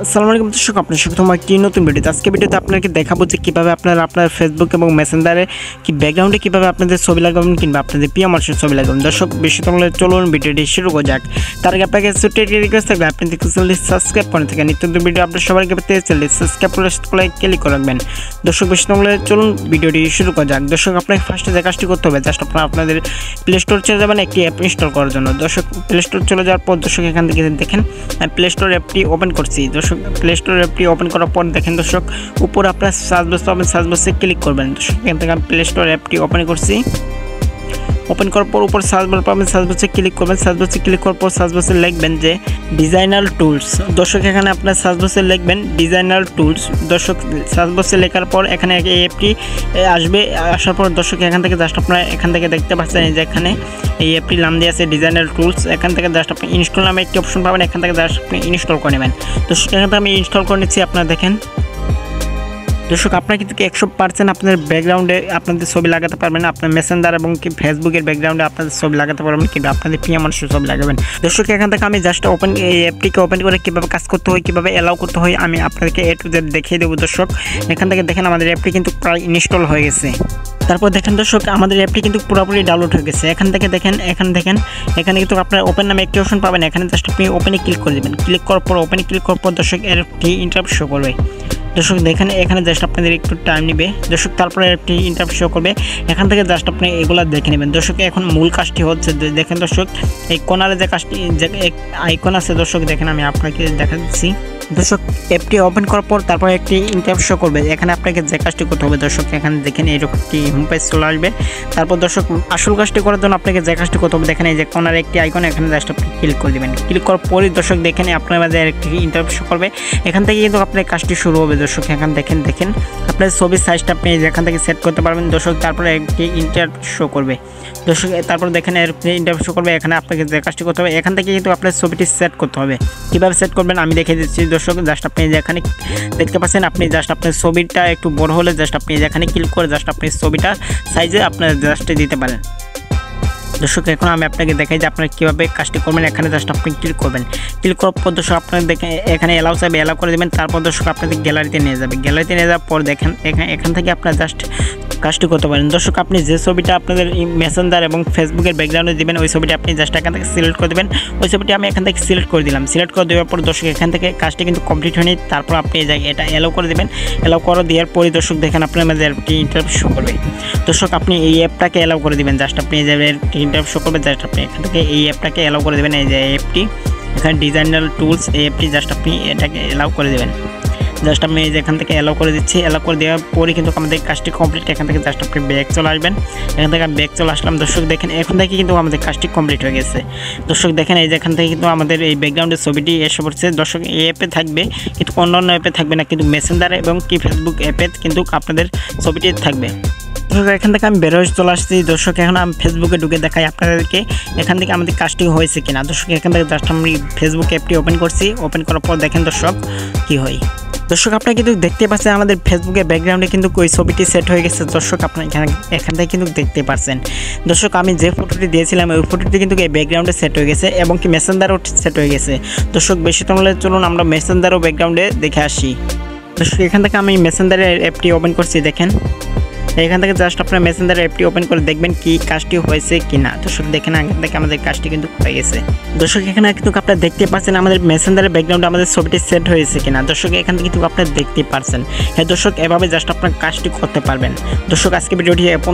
আসসালামু আলাইকুম দর্শক, আপনার স্বাগতম একটি নতুন ভিডিওতে। আজকে ভিডিওতে আপনাকে দেখাবো যে কীভাবে আপনারা আপনার ফেসবুক এবং মেসেঞ্জারে কি ব্যাকগ্রাউন্ডে কীভাবে আপনাদের ছবি লাগাবেন কিংবা আপনাদের প্রিয় মানুষের ছবি লাগাবেন। দর্শক বেশি তাহলে চলুন ভিডিওটি শুরু করা যাক। তার আগে আপনাকে ছোট্ট একটি রিকোয়েস্ট থাকবে, আপনি চ্যানেলটি সাবস্ক্রাইব করে থাকেন নিত্য নতুন ভিডিও আপডেট সবার আগে পেতে চ্যানেলটি সাবস্ক্রাইব করে ক্লিক করে রাখবেন। দর্শক বেশি তাহলে চলুন ভিডিওটি শুরু করা যাক। দর্শক আপনাকে ফার্স্টে যে কাজটি করতে হবে, জাস্ট আপনাদের প্লে স্টোর চলে যাবেন একটি অ্যাপ ইনস্টল করার জন্য। দর্শক প্লে স্টোর চলে যাওয়ার পর দর্শক এখান থেকে দেখেন আমি প্লে স্টোর অ্যাপটি ওপেন করছি। দর্শক প্লে স্টোর অ্যাপটি ওপেন করার পর দেখেন দর্শক উপরে আপনার সার্চ বক্স পাবেন, সার্চ বক্সে ক্লিক করবেন। দর্শক এখান থেকে আমি প্লে স্টোর অ্যাপটি ওপেন করছি। ওপেন করার পর উপর সার্চ বার পাবেন, সার্চ বক্সে ক্লিক করবেন। সার্চ বক্সে ক্লিক করার পর সার্চ বক্সে লিখবেন যে ডিজাইনার টুলস। দর্শক এখানে আপনার সার্চ বক্সে লিখবেন ডিজাইনার টুলস। দর্শক সার্চ বক্সে লেখার পর এখানে এই অ্যাপটি আসবে। আসার পর দর্শক এখান থেকে জাস্ট আপনারা এখান থেকে দেখতে পাচ্ছেন যে এখানে এই অ্যাপটির নাম দিয়ে আছে ডিজাইনার টুলস। এখান থেকে জাস্ট আপনি ইনস্টল নামে একটি অপশন পাবেন, এখান থেকে জাস্ট আপনি ইনস্টল করে নেবেন। দর্শক এখান থেকে আমি ইনস্টল করে নিচ্ছি, আপনারা দেখেন। দর্শক আপনারা কিন্তু 100% আপনাদের ব্যাকগ্রাউন্ডে আপনাদের ছবি লাগাতে পারবেন, আপনার মেসেঞ্জার এবং কি ফেসবুকের ব্যাকগ্রাউন্ডে আপনাদের ছবি লাগাতে পারবেন কিংবা আপনাদের প্রিয় মানুষের ছবি লাগাবেন। দর্শক এখান থেকে আমি জাস্ট এই অ্যাপটিকে ওপেন করে কীভাবে কাজ করতে হয়, কীভাবে অ্যালাউ করতে হয় আমি আপনাদেরকে A to Z দেখিয়ে দেবো। দর্শক এখান থেকে দেখেন আমাদের অ্যাপটি কিন্তু প্রায় ইনস্টল হয়ে গেছে। তারপর দেখেন দর্শক আমাদের অ্যাপটি কিন্তু পুরোপুরি ডাউনলোড হয়ে গেছে। এখান থেকে দেখেন এখানে কিন্তু আপনার ওপেন নামে একটি অপশন পাবেন, এখানে জাস্ট আপনি ওপেনে ক্লিক করে দেবেন। ক্লিক করার পর ওপেনে ক্লিক করার পর দর্শক অ্যাপটি ইন্টারফেস শো করবে। দর্শক দেখেন এখানে জাস্ট আপনাদের একটু টাইম নেবে। দর্শক তারপরে একটি ইন্টারফেস শো করবে, এখান থেকে জাস্ট আপনি এগুলা দেখে নেবেন। দর্শক এখন মূল কাজটি হচ্ছে দেখেন দর্শক এই কোনারে যে কাজটি যে আইকন আছে দর্শক দেখেন আমি আপনাকে দেখা দিচ্ছি। দর্শক অ্যাপটি ওপেন করার পর তারপরে একটি ইন্টারফেস শো করবে, এখানে আপনাকে যে কাজটি করতে হবে দর্শক এখানে দেখেন এইরকম একটি হোম পেজ চলে আসবে। তারপর দর্শক আসল কাজটি করার জন্য আপনাকে যে কাজটি করতে হবে দেখেন এই যে কোনারে একটি আইকন, এখানে জাস্ট আপনি ক্লিক করে দেবেন। ক্লিক করার পরই দর্শক দেখেন আপনার মাঝে একটি ইন্টারফেস শো করবে, এখান থেকে কিন্তু আপনার কাজটি শুরু হবে। দর্শক এখান দেখেন আপনার ছবির সাইজটা আপনি এখান থেকে সেট করতে পারবেন। দর্শক তারপরে একটি ইন্টারফেস শো করবে। দর্শক তারপর দেখেন ইন্টারফেস শো করবে, এখানে আপনাকে যে কাজটি করতে হবে এখান থেকে কিন্তু আপনার ছবিটি সেট করতে হবে। কীভাবে সেট করবেন আমি দেখিয়ে দিচ্ছি। দর্শক জাস্ট আপনি যেখানে দেখতে পাচ্ছেন আপনি জাস্ট আপনার ছবিটা একটু বড় হলে জাস্ট আপনি যেখানে ক্লিক করে জাস্ট আপনি ছবিটা সাইজে আপনার জাস্ট দিতে পারেন। দর্শক এখন আমি আপনাকে দেখাই যে আপনারা কীভাবে কাজটি করবেন। এখানে জাস্ট আপনি ক্লিক করবেন। ক্লিক করার পর দর্শক আপনার দেখেন এখানে অ্যালাউ চাইবে, অ্যালাউ করে দেবেন। তারপর দর্শক আপনাদের গ্যালারিতে নিয়ে যাবে। গ্যালারিতে নিয়ে যাওয়ার পর দেখেন এখান থেকে আপনার জাস্ট কাজটি করতে পারেন। দর্শক আপনি যে ছবিটা আপনাদের মেসেঞ্জার এবং ফেসবুকের ব্যাকগ্রাউন্ডে দেবেন ওই ছবিটা আপনি জাস্ট এখান থেকে সিলেক্ট করে দেবেন। ওই ছবিটি আমি এখান থেকে সিলেক্ট করে দিলাম। সিলেক্ট করে দেওয়ার পর দর্শক এখান থেকে কাজটি কিন্তু কমপ্লিট হয়নি। তারপর আপনি এটা অ্যালাউ করে দেবেন। অ্যালাউ করে দেওয়ার পরে দর্শক দেখেন আপনার মাঝে অ্যাপটি ইন্টারফেস শো করবে। দর্শক আপনি এই অ্যাপটাকে অ্যালাউ করে দেবেন, জাস্ট আপনি যে ইন্টারফেস শো করবে জাস্ট আপনি এখান থেকে এই অ্যাপটাকে অ্যালাউ করে দেবেন। এই যে অ্যাপটি এখানে ডিজাইনার টুলস এই অ্যাপটি জাস্ট আপনি এটাকে অ্যালাউ করে দেবেন। জাস্ট আমি এখান থেকে অ্যালাউ করে দিচ্ছি। অ্যালাউ করে দেওয়ার পরে কিন্তু আমাদের কাজটি কমপ্লিট। এখান থেকে জাস্ট আপনি ব্যাক চলে আসবেন। এখান থেকে আমি ব্যাক চলে আসলাম। দর্শক দেখেন এখন থেকে কিন্তু আমাদের কাজটি কমপ্লিট হয়ে গেছে। দর্শক দেখেন এই যে এখান থেকে কিন্তু আমাদের এই ব্যাকগ্রাউন্ডের ছবিটি এসে পড়ছে। দর্শক এই অ্যাপে থাকবে কিন্তু অন্যান্য অ্যাপে থাকবে না, কিন্তু মেসেঞ্জার এবং কি ফেসবুক অ্যাপে কিন্তু আপনাদের ছবিটি থাকবে। দর্শক এখান থেকে আমি বের হয়ে চলে আসছি। দর্শক এখন আমি ফেসবুকে ঢুকে দেখাই আপনাদেরকে এখান থেকে আমাদের কাজটি হয়েছে কিনা। দর্শক এখান থেকে জাস্ট আমি ফেসবুক অ্যাপটি ওপেন করছি। ওপেন করার পর দেখেন দর্শক কী হয়। দর্শক আপনারা কিন্তু দেখতে পাচ্ছেন আমাদের ফেসবুকের ব্যাকগ্রাউন্ডে কিন্তু ওই ছবিটি সেট হয়ে গেছে। দর্শক আপনারা এখান থেকে কিন্তু দেখতে পাচ্ছেন। দর্শক আমি যে ফটোটি দিয়েছিলাম ওই ফটোটি কিন্তু এই ব্যাকগ্রাউন্ডে সেট হয়ে গেছে এবং কি মেসেঞ্জারও সেট হয়ে গেছে। দর্শক বেশি তাহলে চলুন আমরা মেসেঞ্জারও ব্যাকগ্রাউন্ডে দেখে আসি। দর্শক এখান থেকে আমি মেসেঞ্জারের অ্যাপটি ওপেন করছি। দেখেন এখান থেকে জাস্ট আপনার মেসেঞ্জার অ্যাপটি ওপেন করে দেখবেন কি কাজটি হয়েছে কিনা। দর্শক দেখেন আগে থেকে আমাদের কাজটি কিন্তু হয়ে গেছে। দর্শক এখানে কিন্তু আপনারা দেখতে পাচ্ছেন আমাদের মেসেঞ্জারের ব্যাকগ্রাউন্ডে আমাদের ছবিটি সেট হয়েছে কিনা। দর্শক এখান থেকে কিন্তু আপনারা দেখতে পাচ্ছেন। হ্যাঁ দর্শক এভাবে জাস্ট আপনার কাজটি করতে পারবেন। দর্শক আজকে ভিডিওটি এখন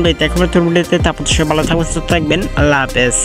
ভিডিওতে তারপর ভালো থাকবেন, সুস্থ থাকবেন। আল্লাহ হাফেজ।